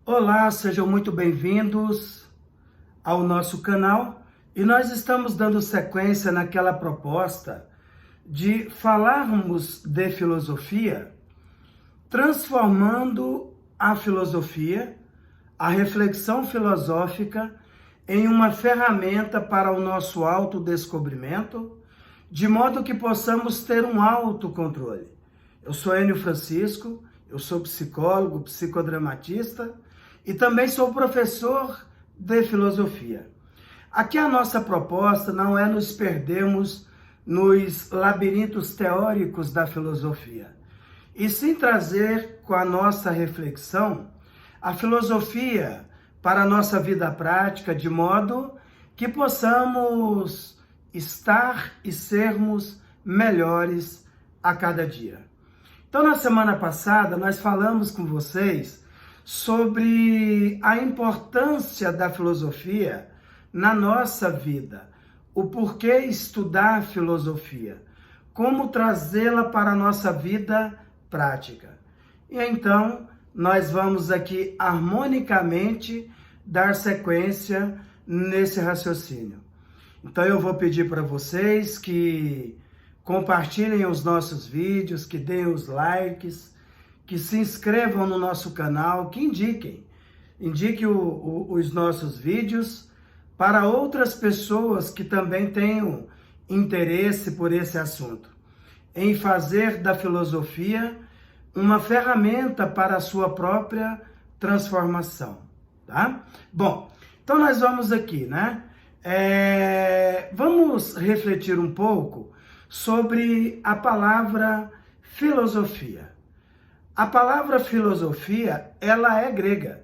Olá, sejam muito bem-vindos ao nosso canal e nós estamos dando sequência naquela proposta de falarmos de filosofia, transformando a filosofia, a reflexão filosófica, em uma ferramenta para o nosso autodescobrimento, de modo que possamos ter um autocontrole. Eu sou Enio Francisco, eu sou psicólogo, psicodramatista e também sou professor de filosofia. Aqui a nossa proposta não é nos perdermos nos labirintos teóricos da filosofia, e sim trazer com a nossa reflexão a filosofia para a nossa vida prática, de modo que possamos estar e sermos melhores a cada dia. Então, na semana passada, nós falamos com vocês sobre a importância da filosofia na nossa vida, o porquê estudar filosofia, como trazê-la para a nossa vida prática. E então, nós vamos aqui harmonicamente dar sequência nesse raciocínio. Então, eu vou pedir para vocês que compartilhem os nossos vídeos, que deem os likes, que se inscrevam no nosso canal, que indiquem os nossos vídeos para outras pessoas que também tenham interesse por esse assunto, em fazer da filosofia uma ferramenta para a sua própria transformação, tá? Bom, então nós vamos aqui, né? Vamos refletir um pouco sobre a palavra filosofia. A palavra filosofia, ela é grega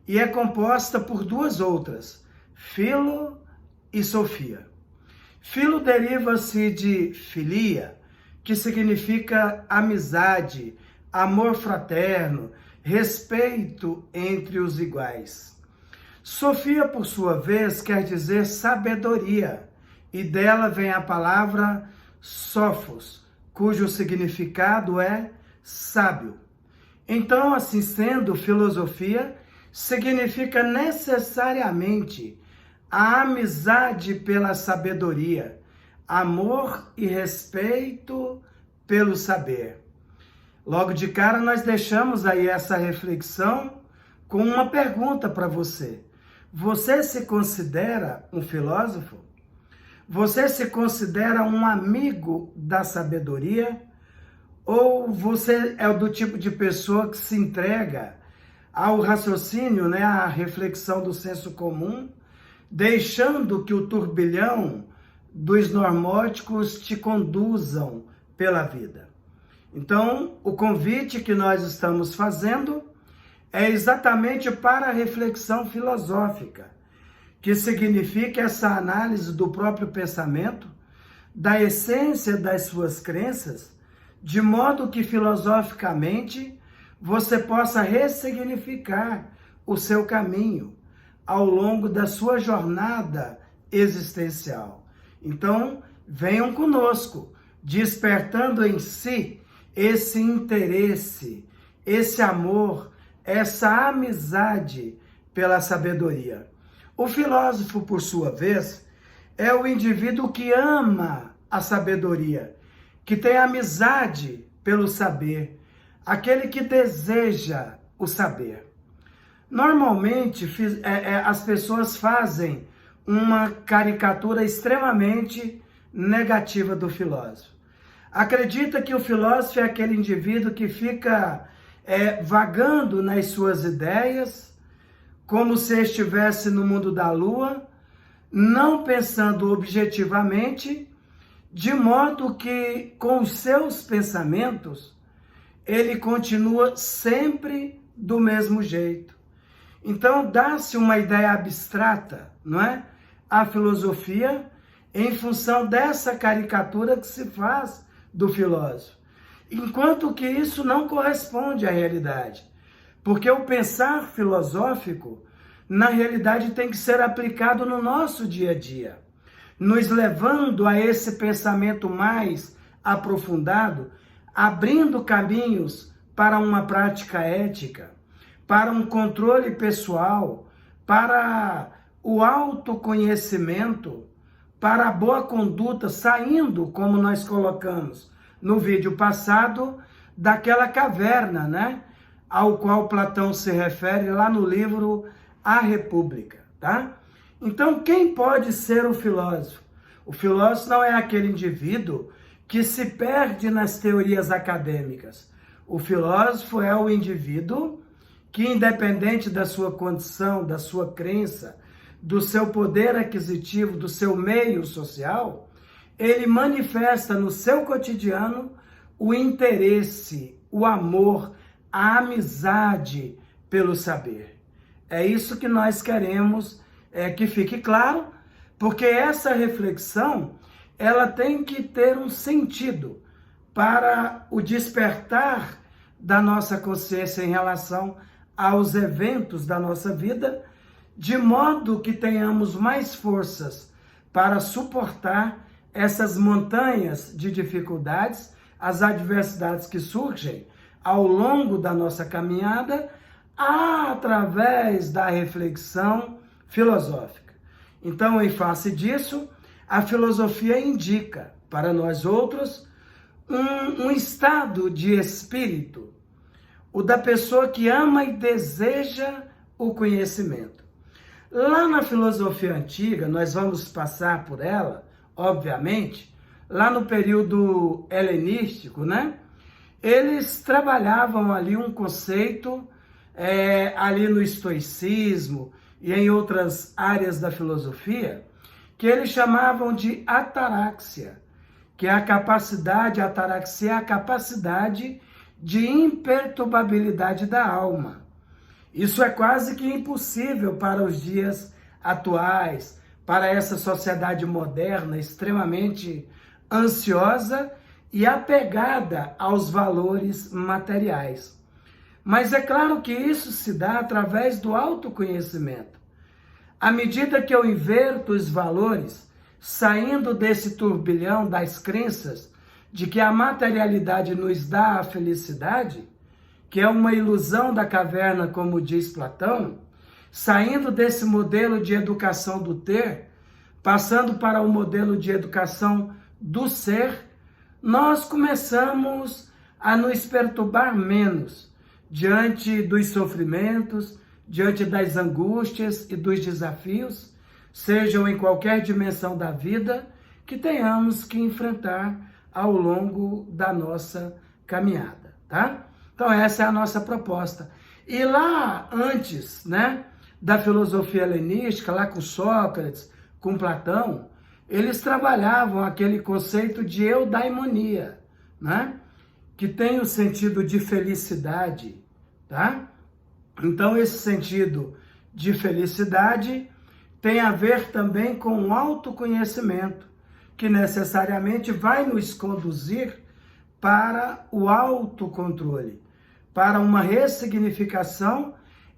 e é composta por duas outras, filo e sofia. Filo deriva-se de filia, que significa amizade, amor fraterno, respeito entre os iguais. Sofia, por sua vez, quer dizer sabedoria, e dela vem a palavra sophos, cujo significado é sábio. Então, assim sendo, filosofia significa necessariamente a amizade pela sabedoria, amor e respeito pelo saber. Logo de cara, nós deixamos aí essa reflexão com uma pergunta para você. Você se considera um filósofo? Você se considera um amigo da sabedoria? Ou você é do tipo de pessoa que se entrega ao raciocínio, né, à reflexão do senso comum, deixando que o turbilhão dos normóticos te conduzam pela vida? Então, o convite que nós estamos fazendo é exatamente para a reflexão filosófica, que significa essa análise do próprio pensamento, da essência das suas crenças, de modo que filosoficamente você possa ressignificar o seu caminho ao longo da sua jornada existencial. Então, venham conosco, despertando em si esse interesse, esse amor, essa amizade pela sabedoria. O filósofo, por sua vez, é o indivíduo que ama a sabedoria, que tem amizade pelo saber, aquele que deseja o saber. Normalmente, as pessoas fazem uma caricatura extremamente negativa do filósofo. Acredita que o filósofo é aquele indivíduo que fica vagando nas suas ideias, como se estivesse no mundo da lua, não pensando objetivamente, de modo que, com os seus pensamentos, ele continua sempre do mesmo jeito. Então, dá-se uma ideia abstrata, não é? A filosofia, em função dessa caricatura que se faz do filósofo. Enquanto que isso não corresponde à realidade. Porque o pensar filosófico, na realidade, tem que ser aplicado no nosso dia a dia, nos levando a esse pensamento mais aprofundado, abrindo caminhos para uma prática ética, para um controle pessoal, para o autoconhecimento, para a boa conduta, saindo, como nós colocamos no vídeo passado, daquela caverna, né? Ao qual Platão se refere lá no livro A República, tá? Então, quem pode ser o filósofo? O filósofo não é aquele indivíduo que se perde nas teorias acadêmicas. O filósofo é o indivíduo que, independente da sua condição, da sua crença, do seu poder aquisitivo, do seu meio social, ele manifesta no seu cotidiano o interesse, o amor, a amizade pelo saber. É isso que nós queremos que fique claro, porque essa reflexão ela tem que ter um sentido para o despertar da nossa consciência em relação aos eventos da nossa vida, de modo que tenhamos mais forças para suportar essas montanhas de dificuldades, as adversidades que surgem ao longo da nossa caminhada, através da reflexão filosófica. Então, em face disso, a filosofia indica para nós outros um estado de espírito, o da pessoa que ama e deseja o conhecimento. Lá na filosofia antiga, nós vamos passar por ela, obviamente, lá no período helenístico, né? Eles trabalhavam ali um conceito, ali no estoicismo e em outras áreas da filosofia, que eles chamavam de ataraxia, que é a capacidade, a ataraxia é a capacidade de imperturbabilidade da alma. Isso é quase que impossível para os dias atuais, para essa sociedade moderna extremamente ansiosa e apegada aos valores materiais. Mas é claro que isso se dá através do autoconhecimento. À medida que eu inverto os valores, saindo desse turbilhão das crenças de que a materialidade nos dá a felicidade, que é uma ilusão da caverna, como diz Platão, saindo desse modelo de educação do ter, passando para o modelo de educação do ser, nós começamos a nos perturbar menos diante dos sofrimentos, diante das angústias e dos desafios, sejam em qualquer dimensão da vida, que tenhamos que enfrentar ao longo da nossa caminhada, tá? Então essa é a nossa proposta. E lá antes, né, da filosofia helenística, lá com Sócrates, com Platão, eles trabalhavam aquele conceito de eudaimonia, né, que tem o sentido de felicidade, tá? Então esse sentido de felicidade tem a ver também com o autoconhecimento, que necessariamente vai nos conduzir para o autocontrole, para uma ressignificação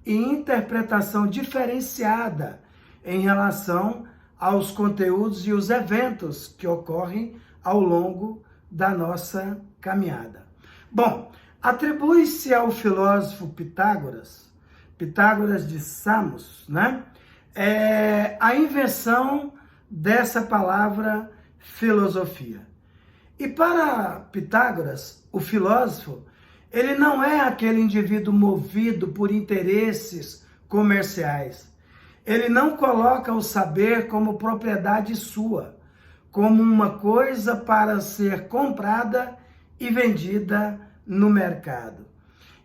e interpretação diferenciada em relação aos conteúdos e os eventos que ocorrem ao longo da nossa caminhada. Bom, atribui-se ao filósofo Pitágoras de Samos, né, a invenção dessa palavra filosofia. E para Pitágoras, o filósofo, ele não é aquele indivíduo movido por interesses comerciais. Ele não coloca o saber como propriedade sua, como uma coisa para ser comprada e vendida no mercado.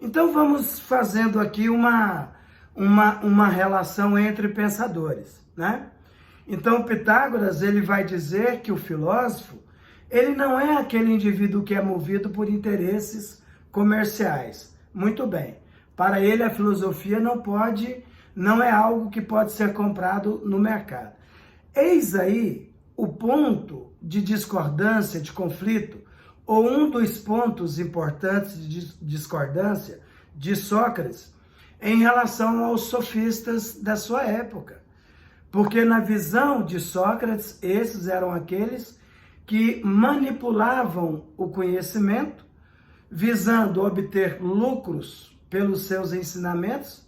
Então vamos fazendo aqui uma relação entre pensadores, né? Então Pitágoras, ele vai dizer que o filósofo, ele não é aquele indivíduo que é movido por interesses comerciais. Muito bem. Para ele a filosofia não é algo que pode ser comprado no mercado. Eis aí o ponto de discordância, de conflito, ou um dos pontos importantes de discordância de Sócrates em relação aos sofistas da sua época. Porque na visão de Sócrates, esses eram aqueles que manipulavam o conhecimento, visando obter lucros pelos seus ensinamentos.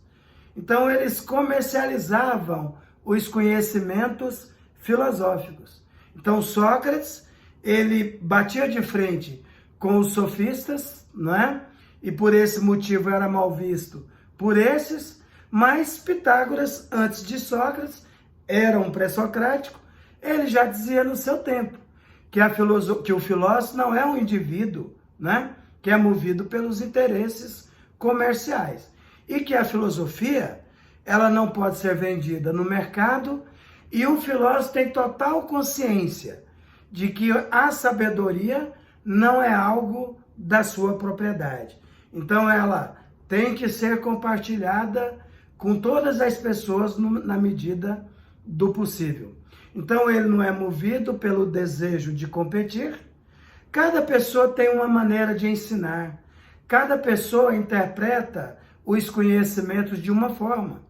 Então, eles comercializavam os conhecimentos filosóficos. Então, Sócrates, ele batia de frente com os sofistas, não é? E por esse motivo era mal visto por esses, mas Pitágoras, antes de Sócrates, era um pré-socrático, ele já dizia no seu tempo que o filósofo não é um indivíduo, né? Que é movido pelos interesses comerciais. E que a filosofia, ela não pode ser vendida no mercado, e o filósofo tem total consciência de que a sabedoria não é algo da sua propriedade. Então ela tem que ser compartilhada com todas as pessoas na medida do possível. Então ele não é movido pelo desejo de competir. Cada pessoa tem uma maneira de ensinar. Cada pessoa interpreta os conhecimentos de uma forma.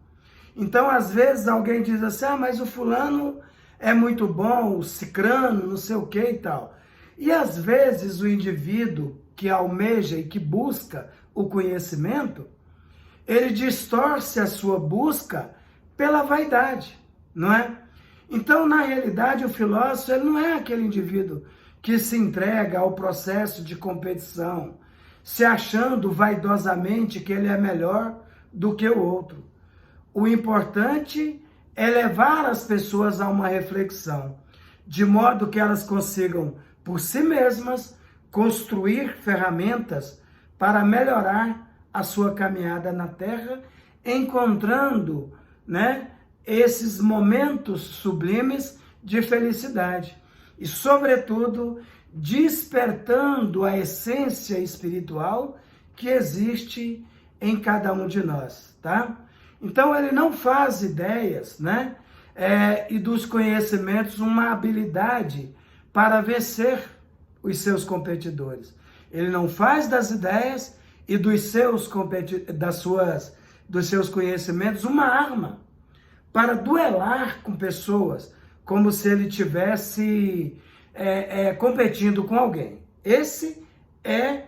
Então, às vezes, alguém diz assim, mas o fulano é muito bom, o cicrano, não sei o que e tal. E, às vezes, o indivíduo que almeja e que busca o conhecimento, ele distorce a sua busca pela vaidade, não é? Então, na realidade, o filósofo ele não é aquele indivíduo que se entrega ao processo de competição, se achando vaidosamente que ele é melhor do que o outro. O importante é levar as pessoas a uma reflexão, de modo que elas consigam, por si mesmas, construir ferramentas para melhorar a sua caminhada na Terra, encontrando, né, esses momentos sublimes de felicidade e, sobretudo, despertando a essência espiritual que existe em cada um de nós, tá? Então, ele não faz ideias, né, e dos conhecimentos uma habilidade para vencer os seus competidores. Ele não faz das ideias e dos seus conhecimentos uma arma para duelar com pessoas, como se ele tivesse competindo com alguém. Esse é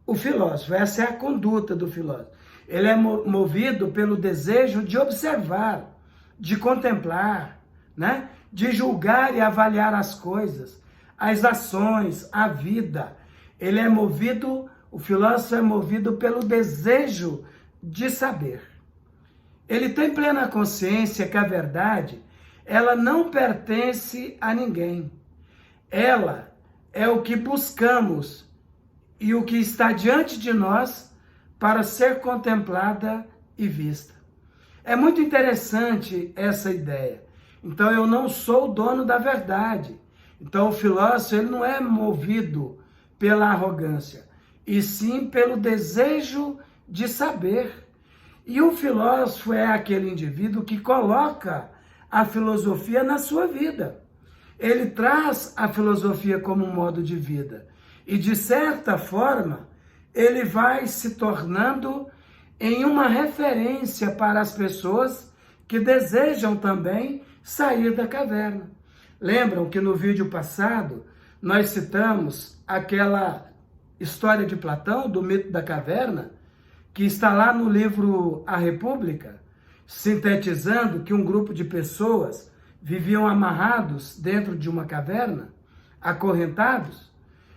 o filósofo, essa é a conduta do filósofo. Ele é movido pelo desejo de observar, de contemplar, né? De julgar e avaliar as coisas, as ações, a vida. O filósofo é movido pelo desejo de saber. Ele tem plena consciência que a verdade, ela não pertence a ninguém. Ela é o que buscamos e o que está diante de nós para ser contemplada e vista. É muito interessante essa ideia. Então, eu não sou o dono da verdade. Então, o filósofo ele não é movido pela arrogância, e sim pelo desejo de saber. E o filósofo é aquele indivíduo que coloca a filosofia na sua vida. Ele traz a filosofia como um modo de vida. E, de certa forma, ele vai se tornando em uma referência para as pessoas que desejam também sair da caverna. Lembram que no vídeo passado nós citamos aquela história de Platão, do mito da caverna, que está lá no livro A República, sintetizando que um grupo de pessoas viviam amarrados dentro de uma caverna, acorrentados,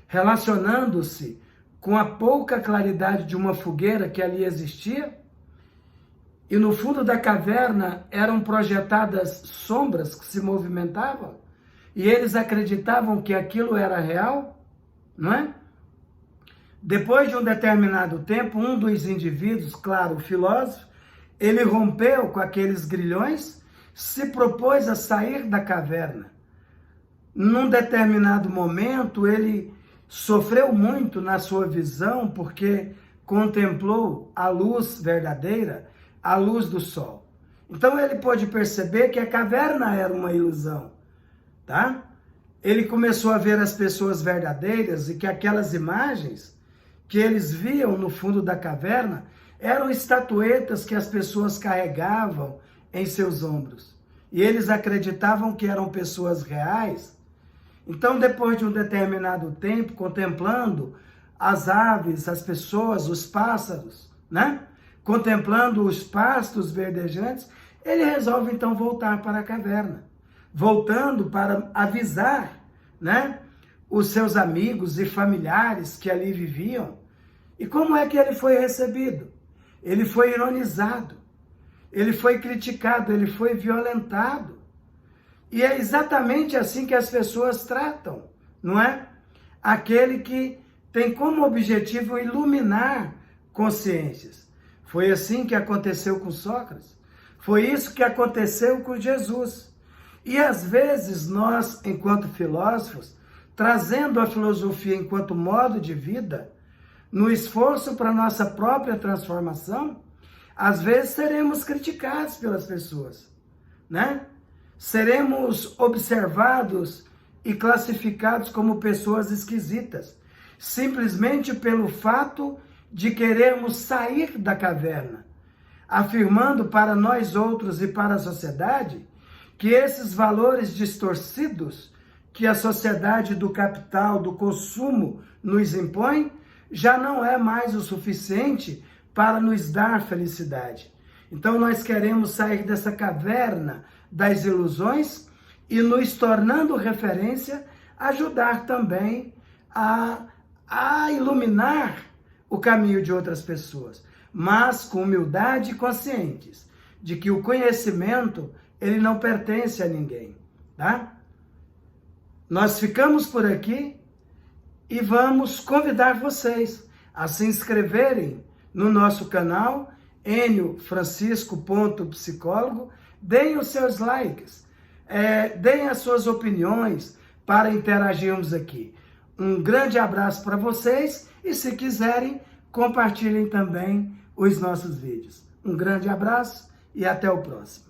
relacionando-se com a pouca claridade de uma fogueira que ali existia, e no fundo da caverna eram projetadas sombras que se movimentavam, e eles acreditavam que aquilo era real, não é? Depois de um determinado tempo, um dos indivíduos, claro, o filósofo, ele rompeu com aqueles grilhões, se propôs a sair da caverna. Num determinado momento, ele sofreu muito na sua visão, porque contemplou a luz verdadeira, a luz do sol. Então ele pôde perceber que a caverna era uma ilusão, tá? Ele começou a ver as pessoas verdadeiras e que aquelas imagens que eles viam no fundo da caverna eram estatuetas que as pessoas carregavam em seus ombros. E eles acreditavam que eram pessoas reais. Então, depois de um determinado tempo, contemplando as aves, as pessoas, os pássaros, né? contemplando os pastos verdejantes, ele resolve então voltar para a caverna, voltando para avisar, né, os seus amigos e familiares que ali viviam. E como é que ele foi recebido? Ele foi ironizado, ele foi criticado, ele foi violentado. E é exatamente assim que as pessoas tratam, não é? Aquele que tem como objetivo iluminar consciências. Foi assim que aconteceu com Sócrates. Foi isso que aconteceu com Jesus. E às vezes nós, enquanto filósofos, trazendo a filosofia enquanto modo de vida, no esforço para nossa própria transformação, às vezes seremos criticados pelas pessoas, né? Seremos observados e classificados como pessoas esquisitas, simplesmente pelo fato de querermos sair da caverna, afirmando para nós outros e para a sociedade que esses valores distorcidos que a sociedade do capital, do consumo, nos impõe, já não é mais o suficiente para nos dar felicidade. Então nós queremos sair dessa caverna das ilusões e, nos tornando referência, ajudar também a iluminar o caminho de outras pessoas, mas com humildade e conscientes de que o conhecimento, ele não pertence a ninguém, tá? Nós ficamos por aqui e vamos convidar vocês a se inscreverem no nosso canal, eniofrancisco.psicólogo, deem os seus likes, deem as suas opiniões para interagirmos aqui. Um grande abraço para vocês e, se quiserem, compartilhem também os nossos vídeos. Um grande abraço e até o próximo.